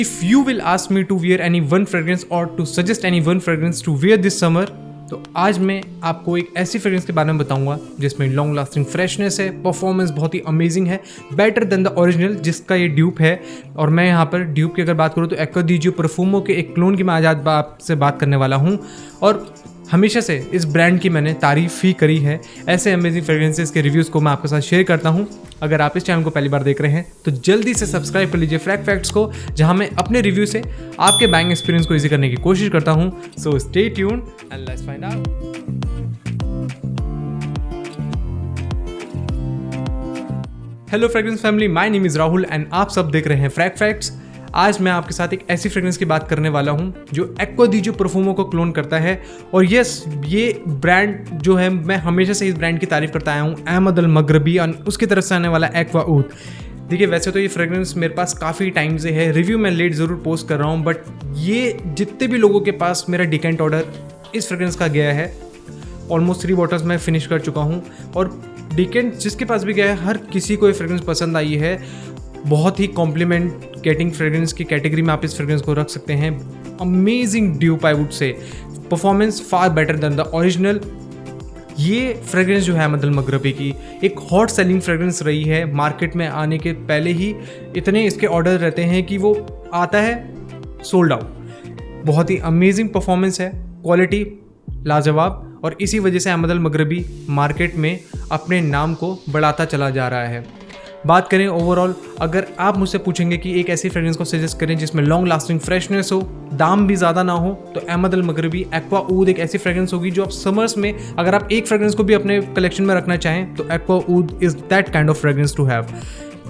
If you will ask me to wear any one fragrance or to suggest any one fragrance to wear this summer, तो आज मैं आपको एक ऐसी fragrance के बारे में बताऊंगा जिसमें लॉन्ग लास्टिंग फ्रेशनेस है, परफॉर्मेंस बहुत ही अमेजिंग है, बेटर देन द ओरिजिनल जिसका ये ड्यूप है। और मैं यहाँ पर ड्यूप की अगर बात करूँ तो एक्वा दी जियो परफ्यूमो के एक क्लोन की मैं आज आपसे बात करने वाला हूँ। और हमेशा से इस ब्रांड की मैंने तारीफ़ ही करी है। ऐसे अमेजिंग फ्रेग्रेंसेस के रिव्यूज़ को मैं आपके साथ शेयर करता हूँ। अगर आप इस चैनल को पहली बार देख रहे हैं तो जल्दी से सब्सक्राइब कर लीजिए फ्रैग फैक्ट्स को, जहाँ मैं अपने रिव्यू से आपके बाइंग एक्सपीरियंस को ईजी करने की कोशिश करता हूँ। So stay tuned and let's find out. Hello fragrance family, my name is Rahul and आप सब देख रहे हैं फ्रैग फैक्ट्स। आज मैं आपके साथ एक ऐसी फ्रेग्रेंस की बात करने वाला हूं जो एक्वा दी जियो परफ्यूमो को क्लोन करता है। और यस, ये ब्रांड जो है, मैं हमेशा से इस ब्रांड की तारीफ करता आया हूं, अहमद अल मगरबी और उसकी तरफ से आने वाला एक्वा ऊद। देखिए, वैसे तो ये फ्रेग्रेंस मेरे पास काफ़ी टाइम से है, रिव्यू मैं लेट ज़रूर पोस्ट कर रहा हूँ, बट ये जितने भी लोगों के पास मेरा डिकेंट ऑर्डर इस फ्रेग्रेंस का गया है, ऑलमोस्ट 3 बॉटल्स मैं फिनिश कर चुका हूँ। और डिकेंट जिसके पास भी गया है, हर किसी को ये फ्रेग्रेंस पसंद आई है। बहुत ही कॉम्प्लीमेंट गेटिंग फ्रेग्रेंस की कैटेगरी में आप इस फ्रेग्रेंस को रख सकते हैं। Amazing dupe I would say, performance far better than the original. ये फ्रेग्रेंस जो है अहमद अल मगरबी की एक हॉट सेलिंग फ्रेग्रेंस रही है। मार्केट में आने के पहले ही इतने इसके ऑर्डर रहते हैं कि वो आता है सोल्ड आउट। बहुत ही अमेजिंग परफॉर्मेंस है, क्वालिटी लाजवाब, और इसी वजह से अहमद अल मगरबी मार्केट में अपने नाम को बढ़ाता चला जा रहा है। बात करें ओवरऑल, अगर आप मुझसे पूछेंगे कि एक ऐसी फ्रेग्रेंस को सजेस्ट करें जिसमें लॉन्ग लास्टिंग फ्रेशनेस हो, दाम भी ज़्यादा ना हो, तो अहमद अल मगरबी एक्वा ऊद एक ऐसी फ्रेग्रेंस होगी जो आप समर्स में, अगर आप एक फ्रेग्रेंस को भी अपने कलेक्शन में रखना चाहें तो Aqua Oud is that kind of fragrance to have.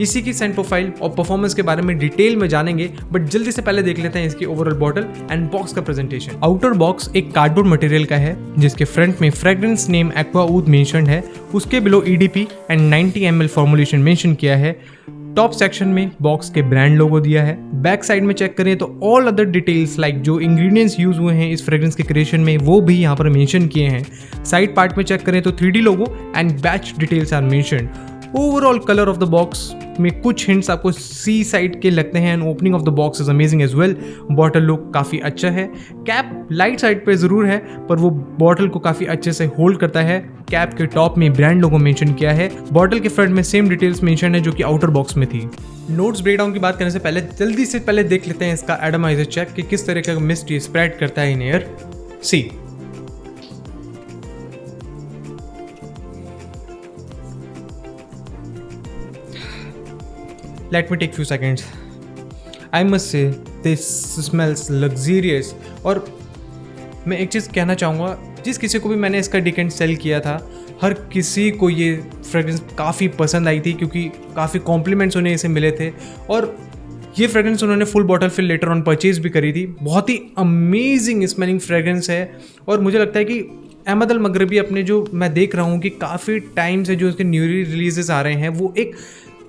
इसी की सेंट प्रोफाइल और परफॉर्मेंस के बारे में डिटेल में जानेंगे, बट जल्दी से पहले देख लेते हैं इसकी ओवरऑल बॉटल एंड बॉक्स का प्रेजेंटेशन। आउटर बॉक्स एक कार्डबोर्ड मटेरियल का है जिसके फ्रंट में फ्रेग्रेंस नेम एक्वा ऊद मेंशन्ड है, उसके below EDP and 90 ml formulation mention किया है। टॉप सेक्शन में बॉक्स के ब्रांड लोगो दिया है। बैक साइड में चेक करें तो ऑल अदर डिटेल्स लाइक जो इंग्रेडिएंट्स यूज हुए हैं इस फ्रेग्रेंस के क्रिएशन में वो भी यहाँ पर मेंशन किए हैं। साइड पार्ट में चेक करें तो 3D logo and batch details are mentioned. Overall colour of the box में कुछ हिंट्स आपको सी साइड के लगते हैं and opening of the box is amazing as well. Bottle look काफ़ी अच्छा है। कैप लाइट साइड पे ज़रूर है पर वो बॉटल को काफ़ी अच्छे से होल्ड करता है। कैप के टॉप में ब्रांड लोगो मेंशन किया है। बॉटल के फ्रंट में सेम डिटेल्स मेंशन है जो कि आउटर बॉक्स में थी। नोट्स ब्रेकडाउन की बात करने से पहले जल्दी से पहले देख लेते हैं इसका एटमाइजर चेक कि किस तरह का मिस्ट ये स्प्रेड करता है in air. See, let me take few seconds. I must say this smells luxurious। और मैं एक चीज़ कहना चाहूँगा, जिस किसी को भी मैंने इसका डिकेंट सेल किया था, हर किसी को ये फ्रेग्रेंस काफ़ी पसंद आई थी क्योंकि काफ़ी कॉम्प्लीमेंट्स उन्हें इसे मिले थे। और ये फ्रेग्रेंस उन्होंने फुल बॉटल फिर लेटर ऑन परचेज भी करी थी। बहुत ही अमेजिंग स्मेलिंग फ्रेग्रेंस है। और मुझे लगता है कि अहमद अल मगरबी अपने, जो मैं देख रहा हूँ कि काफ़ी टाइम से जो उसके न्यूली रिलीजेस आ रहे हैं, वो एक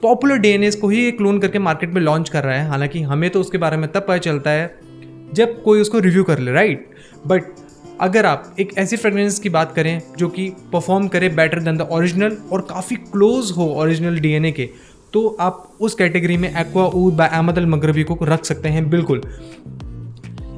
पॉपुलर DNAs को ही क्लोन करके मार्केट में लॉन्च कर रहा है। हालांकि हमें तो उसके बारे में तब पता चलता है जब कोई उसको रिव्यू कर ले, राइट। बट अगर आप एक ऐसी फ्रेग्रेंस की बात करें जो कि परफॉर्म करे बेटर देन द ओरिजिनल और काफ़ी क्लोज हो ओरिजिनल DNA के, तो आप उस कैटेगरी में एक्वा ऊद बाय अहमद अल मगरबी को रख सकते हैं। बिल्कुल,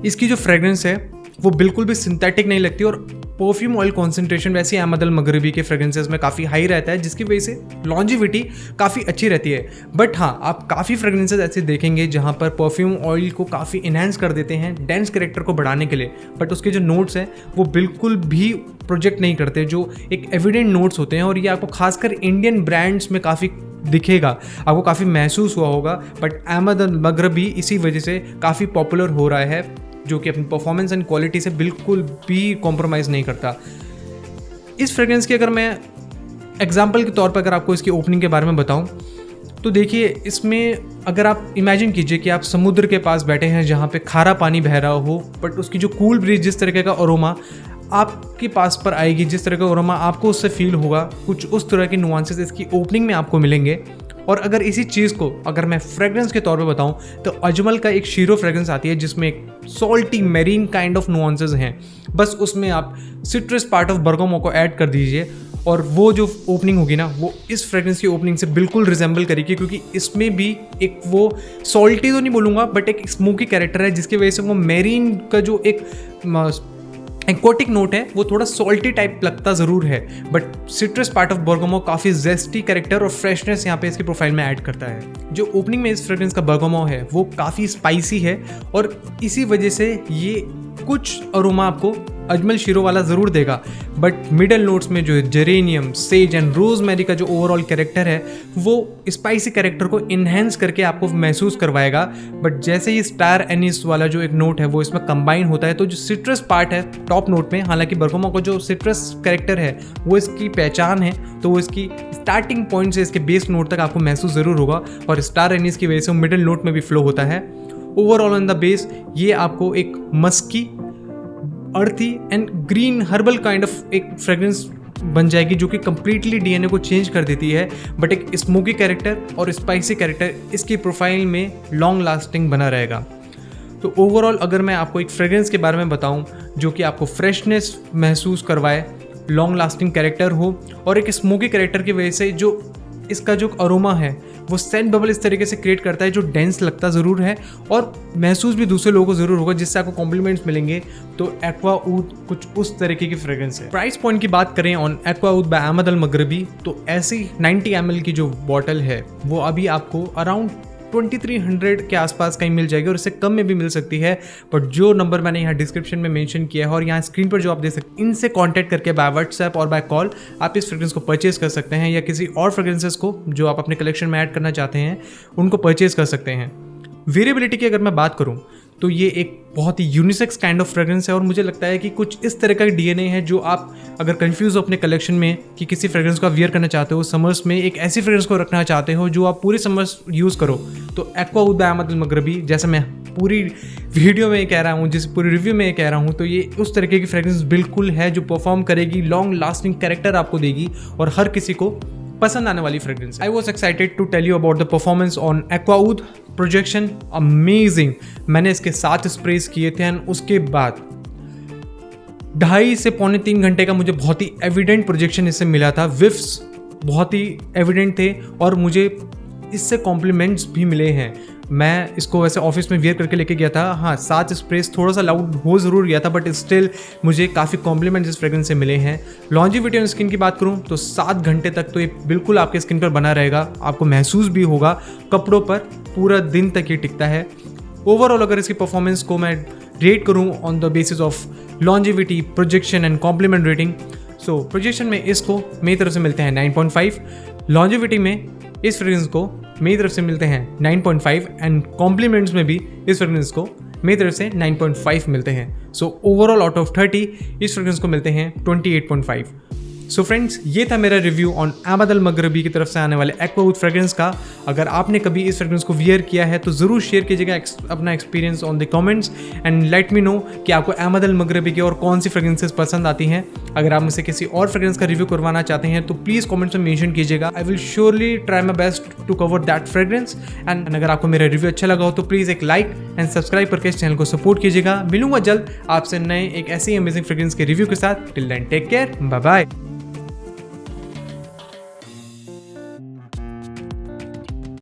इसकी जो फ्रेग्रेंस है वो बिल्कुल भी सिंथेटिक नहीं लगती और परफ्यूम ऑयल कॉन्सेंट्रेशन वैसे अहमद अल मगरबी के फ्रेग्रेंसेस में काफ़ी हाई रहता है, जिसकी वजह से लॉन्जिविटी काफ़ी अच्छी रहती है। बट हाँ, आप काफ़ी फ्रेग्रेंसेस ऐसे देखेंगे जहाँ पर परफ्यूम ऑयल को काफ़ी इन्हेंस कर देते हैं डेंस कैरेक्टर को बढ़ाने के लिए, बट उसके जो नोट्स हैं वो बिल्कुल भी प्रोजेक्ट नहीं करते, जो एक एविडेंट नोट्स होते हैं। और ये आपको खासकर इंडियन ब्रांड्स में काफ़ी दिखेगा, आपको काफ़ी महसूस हुआ होगा। बट अहमद अल मगरबी इसी वजह से काफ़ी पॉपुलर हो रहा है, जो कि अपनी परफॉर्मेंस एंड क्वालिटी से बिल्कुल भी कॉम्प्रोमाइज़ नहीं करता। इस फ्रेग्रेंस की अगर मैं एग्जांपल के तौर पर अगर आपको इसकी ओपनिंग के बारे में बताऊं, तो देखिए, इसमें अगर आप इमेजिन कीजिए कि आप समुद्र के पास बैठे हैं जहां पे खारा पानी बह रहा हो, बट उसकी जो कूल ब्रीज, जिस तरीके का अरोमा आपके पास पर आएगी, जिस तरह का अरोमा आपको उससे फील होगा, कुछ उस तरह के नुआंसेस इसकी ओपनिंग में आपको मिलेंगे। और अगर इसी चीज़ को अगर मैं फ्रेग्रेंस के तौर पे बताऊं तो अजमल का एक शीरो फ्रेग्रेंस आती है जिसमें एक salty marine kind of nuances हैं। बस उसमें आप सिट्रस पार्ट ऑफ बर्गामो को ऐड कर दीजिए और वो जो ओपनिंग होगी ना वो इस फ्रेग्रेंस की ओपनिंग से बिल्कुल रिजेंबल करेगी, क्योंकि इसमें भी एक वो सॉल्टी तो नहीं बोलूँगा बट एक स्मोकी कैरेक्टर है, जिसकी वजह से वो मेरीन का जो एक एक्वाटिक नोट है वो थोड़ा सॉल्टी टाइप लगता ज़रूर है, but citrus part of Bergamo काफ़ी जेस्टी कैरेक्टर और फ्रेशनेस यहाँ पे इसकी प्रोफाइल में ऐड करता है। जो ओपनिंग में इस फ्रेग्रेंस का बर्गामो है वो काफ़ी स्पाइसी है और इसी वजह से ये कुछ अरोमा आपको अजमल शीरो वाला ज़रूर देगा, बट मिडल नोट्स में जो जेरेनियम, सेज एंड रोजमेरी का जो ओवरऑल कैरेक्टर है वो स्पाइसी कैरेक्टर को इन्हेंस करके आपको महसूस करवाएगा। बट जैसे ही स्टार एनिस वाला जो एक नोट है वो इसमें कंबाइन होता है तो जो सिट्रस पार्ट है टॉप नोट में, हालांकि बर्गामो का जो सिट्रस कैरेक्टर है वो इसकी पहचान है, तो वो इसकी स्टार्टिंग पॉइंट से इसके बेस नोट तक आपको महसूस ज़रूर होगा और स्टार एनिस की वजह से मिडल नोट में भी फ्लो होता है। ओवरऑल ऑन द बेस ये आपको एक मस्की, अर्थी and green herbal kind of एक फ्रेग्रेंस बन जाएगी जो कि कंप्लीटली डीएनए को चेंज कर देती है, बट एक स्मोकी कैरेक्टर और स्पाइसी कैरेक्टर इसकी प्रोफाइल में लॉन्ग लास्टिंग बना रहेगा। तो ओवरऑल अगर मैं आपको एक फ्रेग्रेंस के बारे में बताऊं जो कि आपको फ्रेशनेस महसूस करवाए, लॉन्ग लास्टिंग कैरेक्टर हो और एक स्मोकी कैरेक्टर की वजह से जो इसका जो अरोमा है वो सेंट बबल इस तरीके से क्रिएट करता है जो डेंस लगता ज़रूर है और महसूस भी दूसरे लोगों को ज़रूर होगा, जिससे आपको कॉम्प्लीमेंट्स मिलेंगे। तो एक्वा ऊद कुछ उस तरीके की फ्रेग्रेंस है। प्राइस पॉइंट की बात करें ऑन एक्वा ऊद बाय अहमद अल मगरबी, तो ऐसी 90 ml की जो बॉटल है वो अभी आपको अराउंड 2300 के आसपास कहीं मिल जाएगी और इससे कम में भी मिल सकती है, बट जो नंबर मैंने यहाँ डिस्क्रिप्शन में मेंशन किया है और यहाँ स्क्रीन पर जो आप देख सकते हैं, इनसे कांटेक्ट करके बाय व्हाट्सएप और बाय कॉल आप इस फ्रेग्रेंस को परचेज कर सकते हैं या किसी और फ्रेग्रेंसेस को जो आप अपने कलेक्शन में ऐड करना चाहते हैं उनको परचेज कर सकते हैं। वेरिएबिलिटी की अगर मैं बात करूँ तो ये एक बहुत ही यूनिसेक्स काइंड ऑफ फ्रेग्रेंस है और मुझे लगता है कि कुछ इस तरह का डीएनए है जो आप अगर कंफ्यूज हो अपने कलेक्शन में कि किसी फ्रेग्रेंस को आप वियर करना चाहते हो, समर्स में एक ऐसी फ्रेग्रेंस को रखना चाहते हो जो आप पूरे समर्स यूज़ करो, तो एक्वा ऊद बाय अहमद अल मगरबी, जैसा मैं पूरी वीडियो में कह रहा हूँ, जिस पूरी रिव्यू में कह रहा हूँ, तो ये उस तरीके की फ्रेग्रेंस बिल्कुल है जो परफॉर्म करेगी, लॉन्ग लास्टिंग कैरेक्टर आपको देगी और हर किसी को पसंद आने वाली fragrance. I was excited to tell you about the performance on Aqua Oud. Projection amazing, मैंने इसके 7 स्प्रेज किए थे एंड उसके बाद 2.5 से पौने 3 घंटे का मुझे बहुत ही एविडेंट प्रोजेक्शन इससे मिला था। विफ्स बहुत ही एविडेंट थे और मुझे इससे कॉम्प्लीमेंट्स भी मिले हैं। मैं इसको वैसे ऑफिस में वियर करके लेके गया था, हाँ 7 स्प्रेस थोड़ा सा लाउड हो ज़रूर गया था, बट स्टिल मुझे काफ़ी कॉम्प्लीमेंट्स इस फ्रेग्रेंस से मिले हैं। लॉन्जिविटी ऑन स्किन की बात करूँ तो 7 घंटे तक तो ये बिल्कुल आपके स्किन पर बना रहेगा, आपको महसूस भी होगा, कपड़ों पर पूरा दिन तक ये टिकता है। ओवरऑल अगर इसकी परफॉर्मेंस को मैं रेट करूँ on the basis of longevity, projection and compliment rating, so projection में इसको मेरी तरफ से मिलते हैं 9.5, लॉन्जिविटी में इस फ्रेग्रेंस को मेरी तरफ से मिलते हैं 9.5 एंड कॉम्प्लीमेंट्स में भी इस फ्रेग्रेंस को मेरी तरफ से 9.5 मिलते हैं। सो ओवरऑल आउट ऑफ 30 इस फ्रेग्रेंस को मिलते हैं 28.5। सो फ्रेंड्स, ये था मेरा रिव्यू ऑन अहमद अल मगरबी की तरफ से आने वाले एक्वा ऊद फ्रेग्रेंस का। अगर आपने कभी इस फ्रेग्रेंस को वियर किया है तो ज़रूर शेयर कीजिएगा अपना experience on the comments and let me know कि आपको अहमद अल मगरबी की और कौन सी फ्रेग्रेंसेस पसंद आती हैं। अगर आप मुझसे किसी और फ्रेग्रेंस का रिव्यू करवाना चाहते हैं तो प्लीज़ कमेंट्स में मेंशन कीजिएगा। I will surely try my best to cover that fragrance and अगर आपको मेरा रिव्यू अच्छा लगा हो तो प्लीज़ एक लाइक एंड सब्सक्राइब करके इस चैनल को सपोर्ट कीजिएगा। मिलूंगा जल्द आपसे नए एक ऐसी अमेजिंग फ्रेग्रेंस के रिव्यू के साथ। Till then take care, bye bye.